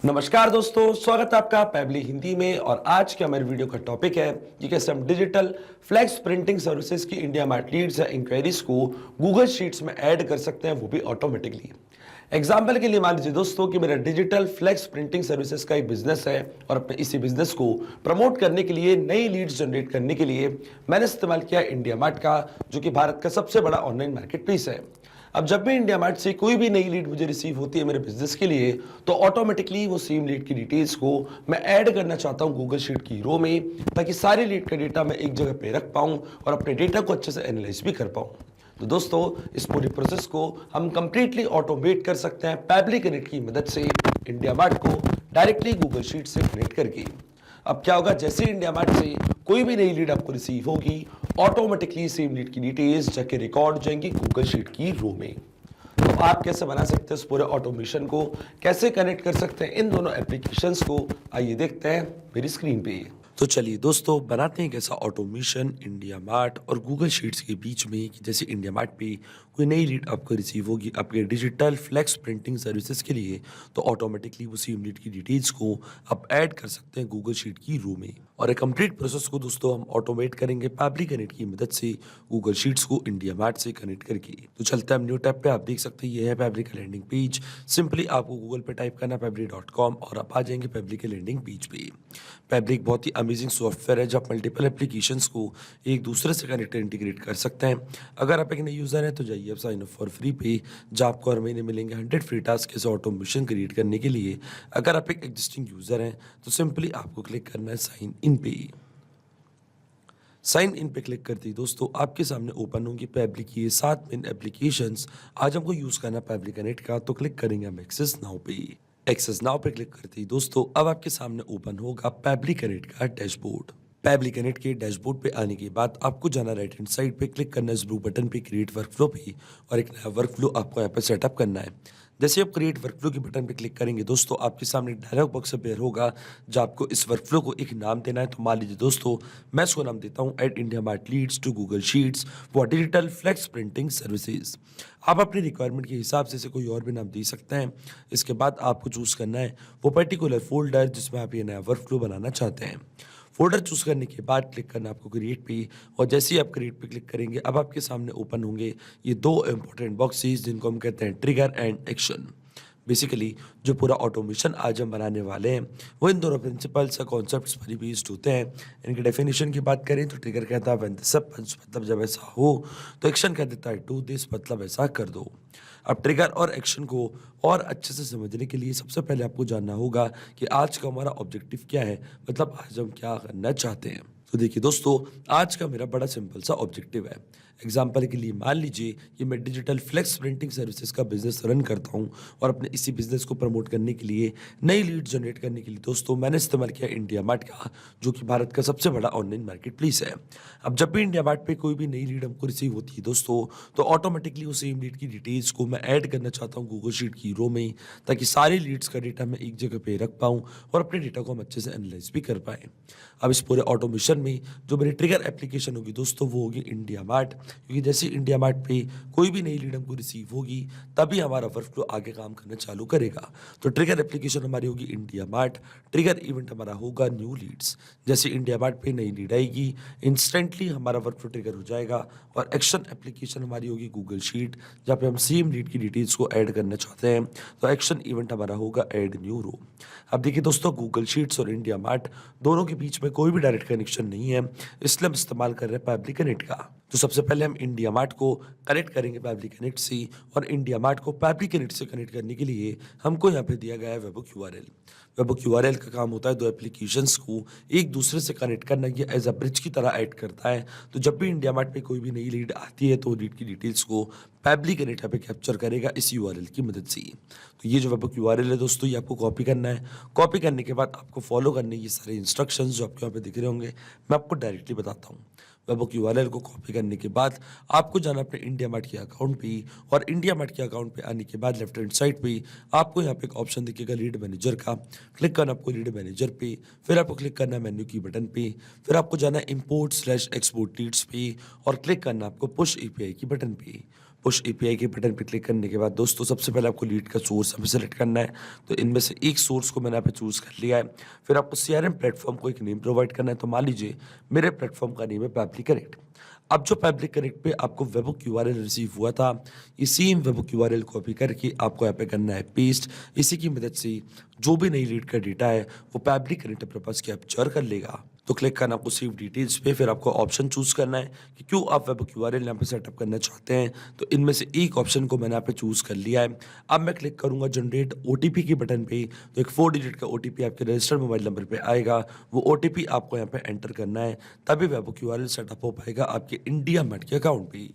नमस्कार दोस्तों, स्वागत है आपका पैबली हिंदी में। और आज के हमारे वीडियो का टॉपिक है कि कैसे हम डिजिटल फ्लेक्स प्रिंटिंग सर्विसेज की इंडिया मार्ट लीड्स या इंक्वायरीज को गूगल शीट्स में ऐड कर सकते हैं, वो भी ऑटोमेटिकली। एग्जाम्पल के लिए मान लीजिए दोस्तों कि मेरा डिजिटल फ्लेक्स प्रिंटिंग सर्विसेज का एक बिजनेस है और अपने इसी बिजनेस को प्रमोट करने के लिए, नई लीड्स जनरेट करने के लिए मैंने इस्तेमाल किया इंडिया मार्ट का, जो कि भारत का सबसे बड़ा ऑनलाइन मार्केट प्लेस है। अब जब भी इंडिया मार्ट से कोई भी नई लीड मुझे रिसीव होती है मेरे बिजनेस के लिए, तो ऑटोमेटिकली वो सेम लीड की डिटेल्स को मैं ऐड करना चाहता हूँ गूगल शीट की रो में, ताकि सारी लीड का डेटा मैं एक जगह पे रख पाऊँ और अपने डेटा को अच्छे से एनालाइज भी कर पाऊँ। तो दोस्तों, इस पूरी प्रोसेस को हम कंप्लीटली ऑटोमेट कर सकते हैं पैबली कनेक्ट की मदद से, इंडिया मार्ट को डायरेक्टली गूगल शीट से कनेक्ट करके। अब क्या होगा, जैसे इंडिया मार्ट से कोई भी नई लीड आपको रिसीव होगी, ऑटोमेटिकली सेम लीड की डिटेल्स जाके रिकॉर्ड हो जाएंगी गूगल शीट की रो में। तो आप कैसे बना सकते हैं इस पूरे ऑटोमेशन को, कैसे कनेक्ट कर सकते हैं इन दोनों एप्लीकेशंस को, आइए देखते हैं मेरी स्क्रीन पे। तो चलिए दोस्तों, बनाते हैं कैसा ऑटोमेशन इंडिया मार्ट और गूगल शीट्स के बीच में, कि जैसे इंडिया मार्ट पे कोई नई लीड आपको रिसीव होगी आपके डिजिटल फ्लेक्स प्रिंटिंग सर्विसेज के लिए, तो ऑटोमेटिकली वो सेम लीड की डिटेल्स को आप ऐड कर सकते हैं गूगल शीट की रो में। और एक कंप्लीट प्रोसेस को दोस्तों हम ऑटोमेट करेंगे पैबली कनेक्ट की मदद से, गूगल शीट्स को इंडिया मार्ट से कनेक्ट करके। तो चलते हैं हम न्यू टैब पे। आप देख सकते हैं ये है पैबली का लैंडिंग पेज। सिंपली आपको गूगल पे टाइप करना पैबली.com और आप आ जाएंगे पैबली के लैंडिंग पेज पे। पैबली एक बहुत ही अमेजिंग सॉफ्टवेयर है, जब मल्टीपल एप्लीकेशंस को एक दूसरे से कनेक्ट इंटीग्रेट कर सकते हैं। अगर आप एक नए यूज़र हैं तो जाइए आप साइन अप फॉर फ्री पे, जहाँ आपको हर महीने मिलेंगे 100 फ्री टास्क ऐसे ऑटोमेशन क्रिएट करने के लिए। अगर आप एक एग्जिस्टिंग यूज़र हैं तो सिंपली आपको क्लिक करना है साइन इन पे। साइन इन पे क्लिक करते ही दोस्तों आपके सामने ओपन होंगी पैबली की 7 मेन एप्लीकेशंस। आज हमको यूज़ करना पैबली कनेक्ट का, तो क्लिक करेंगे हम एक्सेस नाउ पे। एक्सेस नाउ पे क्लिक करते ही दोस्तों अब आपके सामने ओपन होगा पैबली कनेक्ट का डैशबोर्ड। पैबली कनेक्ट के डैशबोर्ड पे आने के बाद आपको जाना राइट हैंड साइड पे, क्लिक करना है इस ब्लू बटन पे क्रिएट वर्कफ्लो पे, और एक नया वर्कफ्लो आपको यहाँ पे सेटअप करना है। जैसे आप क्रिएट वर्कफ्लो के बटन पे क्लिक करेंगे दोस्तों आपके सामने डायलॉग बॉक्स अपेयर होगा, जहाँ आपको इस वर्कफ्लो को एक नाम देना है। तो मान लीजिए दोस्तों मैं इसको नाम देता हूँ add IndiaMART leads to Google Sheets for digital flex printing services. आप अपनी रिक्वायरमेंट के हिसाब से इसे कोई और भी नाम दे सकते हैं। इसके बाद आपको चूज़ करना है वो पर्टिकुलर फोल्डर जिसमें आप ये नया वर्कफ्लो बनाना चाहते हैं। फोल्डर चूज करने के बाद क्लिक करना आपको क्रिएट पे, और जैसे ही आप क्रिएट पे क्लिक करेंगे अब आपके सामने ओपन होंगे ये दो इंपॉर्टेंट बॉक्सेस, जिनको हम कहते हैं ट्रिगर एंड एक्शन। बेसिकली जो पूरा ऑटोमेशन आज हम बनाने वाले हैं वो इन दोनों प्रिंसिपल्स या कॉन्सेप्ट्स पर ही बेस्ड होते हैं। इनकी डेफिनेशन की बात करें तो ट्रिगर कहता है व्हेन दिस हैपेंस, मतलब जब ऐसा हो, तो एक्शन कह देता है डू दिस, मतलब ऐसा कर दो। अब ट्रिगर और एक्शन को और अच्छे से समझने के लिए सबसे पहले आपको जानना होगा कि आज का हमारा ऑब्जेक्टिव क्या है, मतलब आज हम क्या करना चाहते हैं। तो देखिए दोस्तों, आज का मेरा बड़ा सिंपल सा ऑब्जेक्टिव है। एग्जाम्पल के लिए मान लीजिए कि मैं डिजिटल फ्लेक्स प्रिंटिंग सर्विसेज का बिजनेस रन करता हूं, और अपने इसी बिजनेस को प्रमोट करने के लिए, नई लीड जनरेट करने के लिए दोस्तों मैंने इस्तेमाल किया इंडिया मार्ट का, जो कि भारत का सबसे बड़ा ऑनलाइन मार्केट प्लेस है। अब जब भी इंडिया मार्ट पे कोई भी नई लीड हमको रिसीव होती है दोस्तों, तो ऑटोमेटिकली उस सेम लीड की डिटेल्स को मैं ऐड करना चाहता हूँ गूगल शीट की रो में, ताकि सारी लीड्स का डेटा मैं एक जगह पे रख पाऊँ और अपने डेटा को हम अच्छे से एनालाइज भी कर पाएँ। अब इस पूरे ऑटोमेशन में जो मेरी ट्रिगर एप्लीकेशन होगी दोस्तों वो होगी इंडिया मार्ट, क्योंकि जैसे इंडिया मार्ट पे कोई भी नई लीड हमको रिसीव होगी तभी हमारा वर्कफ्लो आगे काम करना चालू करेगा। तो ट्रिगर एप्लीकेशन हमारी होगी इंडिया मार्ट, ट्रिगर इवेंट हमारा होगा न्यू लीड्स। जैसे इंडिया मार्ट पे नई लीड आएगी इंस्टेंटली हमारा वर्कफ्लो ट्रिगर हो जाएगा। और एक्शन एप्लीकेशन हमारी होगी गूगल शीट, जहाँ पे हम सेम लीड की डिटेल्स को ऐड करना चाहते हैं। तो एक्शन इवेंट हमारा होगा ऐड न्यू रो। अब देखिए दोस्तों, गूगल शीट्स और इंडिया मार्ट दोनों के बीच में कोई भी डायरेक्ट कनेक्शन नहीं है, इसलिए हम इस्तेमाल कर रहे हैं पैबली कनेक्ट का। तो सबसे पहले हम इंडिया मार्ट को कनेक्ट करेंगे पैबली कनेक्ट से, और इंडिया मार्ट को पैबली कनेक्ट से कनेक्ट करने के लिए हमको यहाँ पे दिया गया है वेबहुक यूआरएल। वेबहुक यूआरएल का काम होता है दो एप्लीकेशंस को एक दूसरे से कनेक्ट करना, ये एज अ ब्रिज की तरह ऐड करता है। तो जब भी इंडिया मार्ट पे कोई भी नई लीड आती है तो लीड की डिटेल्स को पैबली कनेक्ट यहाँ पे कैप्चर करेगा इस यूआरएल की मदद से। तो ये जो वेबहुक यूआरएल है दोस्तों, ये आपको कॉपी करना है। कॉपी करने के बाद आपको फॉलो करने ये सारे इंस्ट्रक्शंस जो आपको यहाँ पे दिख रहे होंगे, मैं आपको डायरेक्टली बताता हूँ। वेबहुक यूआरएल को कॉपी करने के बाद आपको जाना अपने इंडिया मार्ट के अकाउंट पे, और इंडिया मार्ट के अकाउंट पे आने के बाद लेफ्ट हैंड साइड पे आपको यहाँ पे एक ऑप्शन दिखेगा लीड मैनेजर का। क्लिक करना आपको लीड मैनेजर पे, फिर आपको क्लिक करना है मेन्यू की बटन पे, फिर आपको जाना है इंपोर्ट स्लैश एक्सपोर्ट लीड्स पे, और क्लिक करना आपको पुश एपीआई की बटन पे। पुश एपीआई के बटन पे क्लिक करने के बाद दोस्तों सबसे पहले आपको लीड का सोर्स यहाँ पे सेलेक्ट करना है। तो इनमें से एक सोर्स को मैंने यहाँ पे चूज़ कर लिया है। फिर आपको सीआरएम प्लेटफॉर्म को एक नेम प्रोवाइड करना है। तो मान लीजिए मेरे प्लेटफॉर्म का नेम है पैब्लिक कनेक्ट। अब जो पैब्लिक कनेक्ट पे आपको वेबो क्यूआरएल रिसीव हुआ था, ये सेम वेबो क्यूआरएल कॉपी करके आपको यहाँ पे करना है पेस्ट। इसी की मदद से जो भी नई लीड का डेटा है वो पैब्लिक कनेक्ट अपने पास कैप्चर कर लेगा। तो क्लिक करना आपको सेव डिटेल्स पे, फिर आपको ऑप्शन चूज करना है कि क्यों आप वेब क्यूआरएल यहाँ पे सेटअप करना चाहते हैं। तो इनमें से एक ऑप्शन को मैंने यहाँ पे चूज कर लिया है। अब मैं क्लिक करूंगा जनरेट ओटीपी के बटन पे। तो एक 4 डिजिट का ओटीपी आपके रजिस्टर्ड मोबाइल नंबर पे आएगा। वो ओटीपी आपको यहाँ पे एंटर करना है, तभी वेब क्यूआरएल सेटअप हो पाएगा आपके इंडिया मार्ट के अकाउंट पे।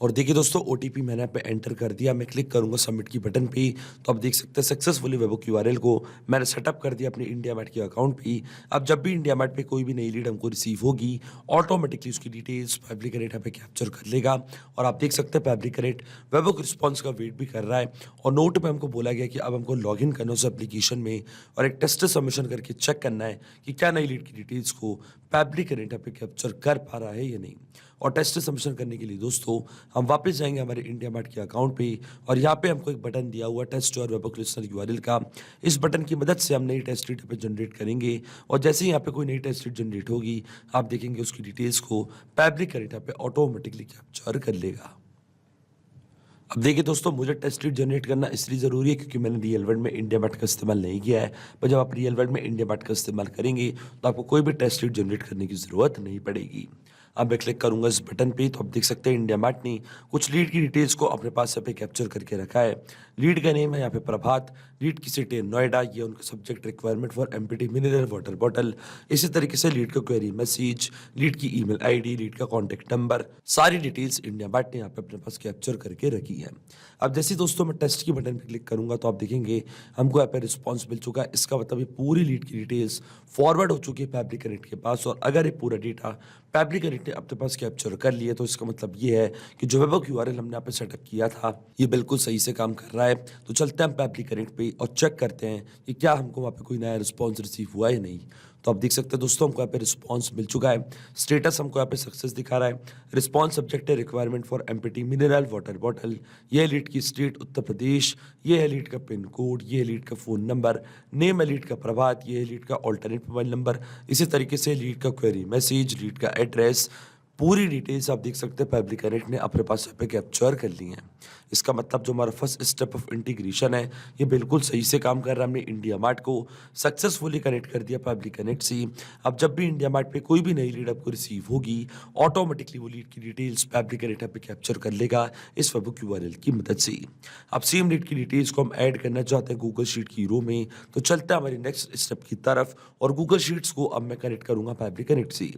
और देखिए दोस्तों ओटीपी मैंने यहाँ पे एंटर कर दिया। मैं क्लिक करूंगा सबमिट की बटन पे। तो आप देख सकते हैं सक्सेसफुली वेबो क्यूआरएल को मैंने सेटअप कर दिया अपने इंडिया मार्ट के अकाउंट पे। अब जब भी इंडिया मार्ट पे कोई भी नई लीड हमको रिसीव होगी, ऑटोमेटिकली उसकी डिटेल्स पैब्लिक कनेक्ट यहाँ पे कैप्चर कर लेगा। और आप देख सकते हैं पैब्लिक कनेक्ट वेबो के रिस्पॉन्स का वेट भी कर रहा है। और नोट में हमको बोला गया कि अब हमको लॉग इन करना उस एप्लीकेशन में और एक टेस्ट सबमिशन करके चेक करना है कि क्या नई लीड की डिटेल्स को पैब्लिक कनेक्ट यहाँ पे कैप्चर कर पा रहा है या नहीं। और टेस्ट सबमिशन करने के लिए दोस्तों हम वापस जाएंगे हमारे इंडिया मार्ट के अकाउंट पे। और यहाँ पे हमको एक बटन दिया हुआ test your web listener URL का। इस बटन की मदद से हम नई टेस्ट रीड पे जनरेट करेंगे। और जैसे ही यहाँ पे कोई नई टेस्ट रीड जनरेट होगी, आप देखेंगे उसकी डिटेल्स को पैब्लिक कनेक्ट यहाँ पे ऑटोमेटिकली कैप्चर कर लेगा। अब देखिए दोस्तों मुझे टेस्ट रीड जनरेट करना इसलिए ज़रूरी है क्योंकि मैंने रियल वर्ल्ड में इंडिया मार्ट का इस्तेमाल नहीं किया है। पर जब आप रियल वर्ल्ड में इंडिया मार्ट का इस्तेमाल करेंगे तो आपको कोई भी टेस्ट रीड जनरेट करने की ज़रूरत नहीं पड़ेगी। अब मैं क्लिक करूंगा इस बटन पे। तो आप देख सकते हैं इंडिया मार्ट ने कुछ लीड की डिटेल्स को अपने पास यहाँ पे कैप्चर करके रखा है। लीड का नेम है यहाँ पे प्रभात, लीड की सिटी है नोएडा, ये उनका subject requirement for empty mineral water bottle. इसी तरीके से लीड का क्वेरी मैसेज, लीड की ईमेल आईडी, लीड का कॉन्टैक्ट नंबर, सारी डिटेल्स इंडिया मार्ट ने यहाँ पे अपने पास कैप्चर करके रखी है। अब जैसे दोस्तों मैं टेस्ट की बटन पे क्लिक करूंगा तो आप देखेंगे हमको यहाँ पे रिस्पॉन्स मिल चुका है। इसका मतलब ये पूरी लीड की डिटेल्स फॉरवर्ड हो चुकी है पैब्लिक कनेक्ट के पास। और अगर ये पूरा डेटा पैब्लिक कनेक्ट ने अपने पास कैप्चर कर लिए तो इसका मतलब ये है कि जो वेब क्यूआरएल हमने यहाँ पे सेटअप किया था ये बिल्कुल सही से काम कर रहा है। तो चलते हैं हम पैब्लिक कनेक्ट पे और चेक करते हैं कि क्या हमको वहाँ पे कोई नया रिस्पॉन्स रिसीव हुआ है या नहीं। तो आप देख सकते हैं दोस्तों हमको यहाँ पे रिस्पॉन्स मिल चुका है। स्टेटस हमको यहाँ पे सक्सेस दिखा रहा है। रिस्पॉन्स सब्जेक्ट है requirement for empty mineral water bottle. ये है लीड की स्टेट उत्तर प्रदेश, ये है लीड का पिन कोड, ये है लीड का फ़ोन नंबर, नेम है लीड का प्रभात, ये है लीड का ऑल्टरनेट मोबाइल नंबर। इसी तरीके से लीड का क्वेरी मैसेज, लीड का एड्रेस, पूरी डिटेल्स आप देख सकते हैं पैब्लिक कनेक्ट ने अपने पास यहाँ पे कैप्चर कर ली हैं। इसका मतलब जो हमारा फर्स्ट स्टेप ऑफ इंटीग्रेशन है ये बिल्कुल सही से काम कर रहा है। हमने इंडिया मार्ट को सक्सेसफुली कनेक्ट कर दिया पैब्लिक कनेक्ट से। अब जब भी इंडिया मार्ट पे कोई भी नई लीड आपको रिसीव होगी, ऑटोमेटिकली वो लीड की डिटेल्स पैब्लिक कनेक्ट यहाँ पे कैप्चर कर लेगा इस वेब क्यूआरएल की मदद से। अब सेम लीड की डिटेल्स को हम ऐड करना चाहते हैं गूगल शीट की रो में। तो चलते हैं हमारी नेक्स्ट स्टेप की तरफ और गूगल शीट्स को अब मैं कनेक्ट करूंगा पैब्लिक कनेक्ट से।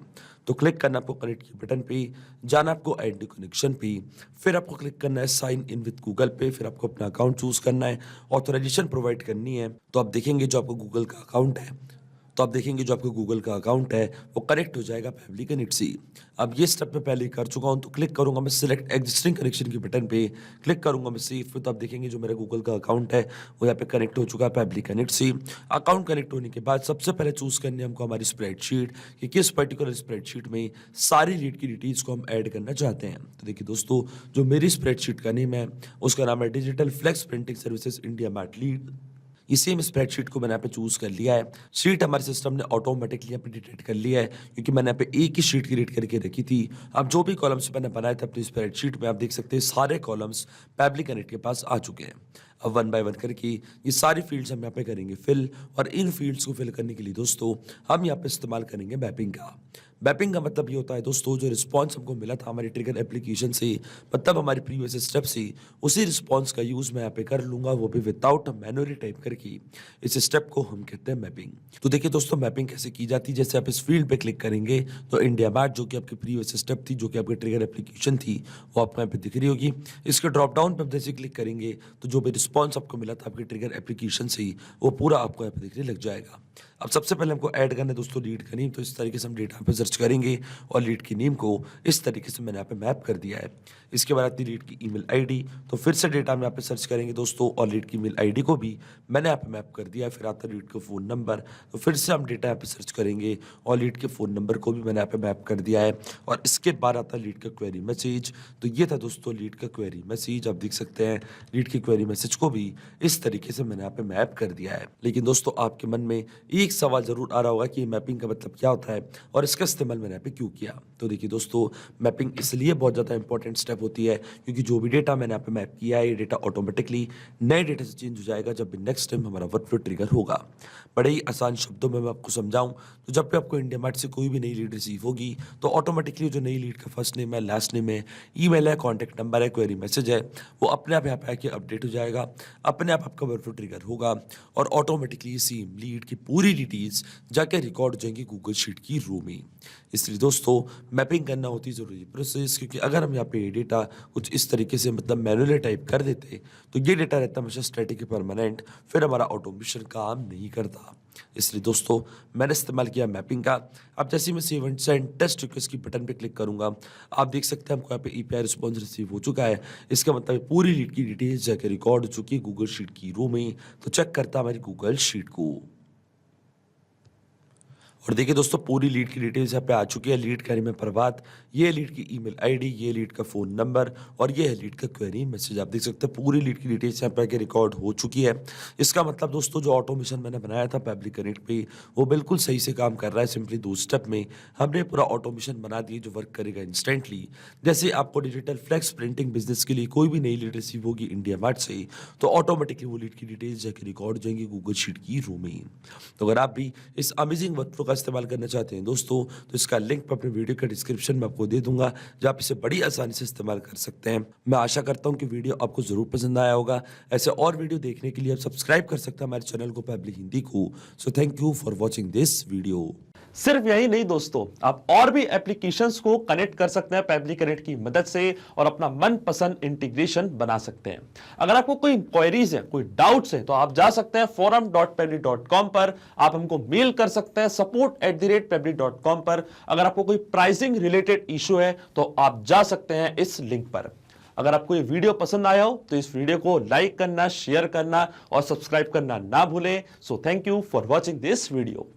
तो क्लिक करना आपको कनेक्ट की बटन पे, जाना आपको ऐड न्यू कनेक्शन पे, फिर आपको क्लिक करना है साइन इन विद गूगल पे, फिर आपको अपना अकाउंट चूज करना है, ऑथराइजेशन प्रोवाइड करनी है। तो आप देखेंगे जो आपको गूगल का अकाउंट है वो कनेक्ट हो जाएगा पैब्लिक कनेक्ट से। अब ये स्टेप मैं पहले कर चुका हूँ। तो क्लिक करूंगा मैं सिलेक्ट एग्जिस्टिंग कनेक्शन की बटन पे, क्लिक करूंगा मैं सेव पे। तो आप देखेंगे जो मेरा गूगल का अकाउंट है वो यहाँ पे कनेक्ट हो चुका है पैब्लिक कनेक्ट से। अकाउंट कनेक्ट होने के बाद सबसे पहले चूज करनी है हमको हमारी स्प्रेडशीट कि किस पर्टिकुलर स्प्रेडशीट में सारी लीड की डिटेल्स को हम ऐड करना चाहते हैं। तो देखिए दोस्तों जो मेरी स्प्रेडशीट का नेम है उसका नाम है digital flex printing services IndiaMART lead. इसी में स्प्रेडशीट को मैंने यहाँ पे चूज कर लिया है। शीट हमारे सिस्टम ने ऑटोमेटिकली यहाँ पे डिटेक्ट कर लिया है क्योंकि मैंने यहाँ पे एक ही शीट क्रिएट करके रखी थी। अब जो भी कॉलम्स मैंने बनाए थे अपनी स्प्रेडशीट में आप देख सकते हैं सारे कॉलम्स पैब्लिक कनेक्ट के पास आ चुके हैं। अब वन बाय वन करके ये सारी फील्ड्स हम यहाँ पे करेंगे फिल। और इन फील्ड्स को फिल करने के लिए दोस्तों हम यहाँ पे इस्तेमाल करेंगे मैपिंग का। मैपिंग का मतलब ये होता है दोस्तों जो रिस्पॉन्स हमको मिला था हमारी ट्रिगर एप्लीकेशन से, मतलब हमारी प्रीवियस स्टेप से, उसी रिस्पॉन्स का यूज मैं यहाँ पे कर लूंगा, वो भी विदाउट मैनुअली टाइप करके। इस स्टेप को हम कहते हैं मैपिंग। तो देखिए दोस्तों मैपिंग कैसे की जाती है। जैसे आप इस फील्ड पे क्लिक करेंगे तो इंडिया मार्ट जो कि आपकी प्रीवियस स्टेप थी, जो कि आपकी ट्रिगर एप्लीकेशन थी, वो आपको यहाँ पे दिख रही होगी। इसके ड्रॉप डाउन पे जैसे क्लिक करेंगे तो जो भी रिस्पॉन्स आपको मिला था आपकी ट्रिगर एप्लीकेशन से वो पूरा आपको यहाँ पे दिखने लग जाएगा। अब सबसे पहले हमको ऐड करना है दोस्तों लीड का नेम, तो इस तरीके से हम डेटा पे सर्च करेंगे और लीड की नेम को इस तरीके से मैंने यहाँ पे मैप कर दिया है। इसके बाद आती है लीड की ईमेल आईडी, तो फिर से डेटा हम यहाँ पे सर्च करेंगे दोस्तों और लीड की ईमेल आईडी को भी मैंने यहाँ पे मैप कर दिया है। फिर आता है लीड का फ़ोन नंबर, तो फिर से हम डेटा यहाँ पे सर्च करेंगे और लीड के फ़ोन नंबर को भी मैंने यहाँ पे मैप कर दिया है। और इसके बाद आता है लीड का क्वेरी मैसेज, तो ये था दोस्तों लीड का क्वेरी मैसेज। आप देख सकते हैं लीड की क्वेरी मैसेज को भी इस तरीके से मैंने यहाँ पे मैप कर दिया है। लेकिन दोस्तों आपके मन में एक सवाल जरूर आ रहा होगा कि मैपिंग का मतलब क्या होता है और इसका इस्तेमाल मैंने यहाँ पे क्यों किया। तो देखिए दोस्तों, मैपिंग इसलिए बहुत ज़्यादा इंपॉर्टेंट स्टेप होती है क्योंकि जो भी डेटा मैंने यहाँ पे मैप किया है ये डेटा ऑटोमेटिकली नए डेटा से चेंज हो जाएगा जब भी नेक्स्ट टाइम हमारा वर्कफ्लो ट्रिगर होगा। बड़े ही आसान शब्दों में मैं आपको समझाऊं तो जब भी आपको इंडिया मार्ट से कोई भी नई लीड रिसीव होगी तो ऑटोमेटिकली जो नई लीड का फर्स्ट नेम है, लास्ट नेम है, ईमेल है, कॉन्टैक्ट नंबर है, क्वेरी मैसेज है, वो अपने आप यहाँ पे आके अपडेट हो जाएगा, अपने आप आपका वर्कफ्लो ट्रिगर होगा और ऑटोमेटिकली सेम लीड की पूरी डिटेल्स जाके रिकॉर्ड हो जाएंगी गूगल शीट की रो में। इसलिए दोस्तों मैपिंग करना होती है ज़रूरी प्रोसेस, क्योंकि अगर हम यहाँ पे ये डेटा कुछ इस तरीके से मतलब मैनुअली टाइप कर देते तो ये डेटा रहता हमेशा स्टैटिक परमानेंट, फिर हमारा ऑटोमेशन काम नहीं करता। इसलिए दोस्तों मैंने इस्तेमाल किया मैपिंग का। अब जैसे ही मैं save and send test request की बटन पे क्लिक करूंगा, आप देख सकते हैं हमको यहाँ पे ईपीआई रिस्पॉन्स रिसीव हो चुका है। इसका मतलब पूरी लीड की डिटेल्स जाकर रिकॉर्ड हो चुकी है गूगल शीट की रो में। तो चेक करता हमारी गूगल शीट को और देखिए दोस्तों पूरी लीड की डिटेल्स यहाँ पे आ चुकी है। लीड क्वेरी में प्रभात, ये लीड की ईमेल आईडी, ये लीड का फ़ोन नंबर और ये है लीड का क्वेरी मैसेज। आप देख सकते हैं पूरी लीड की डिटेल्स यहाँ पे आके रिकॉर्ड हो चुकी है। इसका मतलब दोस्तों जो ऑटोमेशन मैंने बनाया था पब्लिक कनेक्ट पे वो बिल्कुल सही से काम कर रहा है। सिंपली 2 स्टेप में हमने पूरा ऑटोमेशन बना दिया जो वर्क करेगा इंस्टेंटली। जैसे आपको डिजिटल फ्लेक्स प्रिंटिंग बिजनेस के लिए कोई भी नई लीड रिसीव होगी इंडिया मार्ट से तो ऑटोमेटिकली वो लीड की डिटेल्स जाके रिकॉर्ड हो जाएंगी गूगल शीट की रो में। तो अगर आप भी इस अमेजिंग वर्कफ्लो का इस्तेमाल करना चाहते हैं दोस्तों तो इसका लिंक मैं अपने वीडियो के डिस्क्रिप्शन में आपको दे दूंगा जहाँ आप इसे बड़ी आसानी से इस्तेमाल कर सकते हैं। मैं आशा करता हूँ कि वीडियो आपको जरूर पसंद आया होगा। ऐसे और वीडियो देखने के लिए आप सब्सक्राइब कर सकते हैं हमारे चैनल को पब्लिक हिंदी को। So thank you for watching this video. सिर्फ यही नहीं दोस्तों, आप और भी एप्लीकेशंस को कनेक्ट कर सकते हैं पब्लिक कनेक्ट की मदद से और अपना मनपसंद इंटीग्रेशन बना सकते हैं। अगर आपको कोई क्वेरीज है, कोई डाउट्स है तो आप जा सकते हैं forum.pebble.com पर, आप हमको मेल कर सकते हैं support@pebble.com पर। अगर आपको कोई प्राइसिंग रिलेटेड इशू है तो आप जा सकते हैं इस लिंक पर। अगर आपको ये वीडियो पसंद आया हो तो इस वीडियो को लाइक करना, शेयर करना और सब्सक्राइब करना ना भूलें। So thank you for watching this video.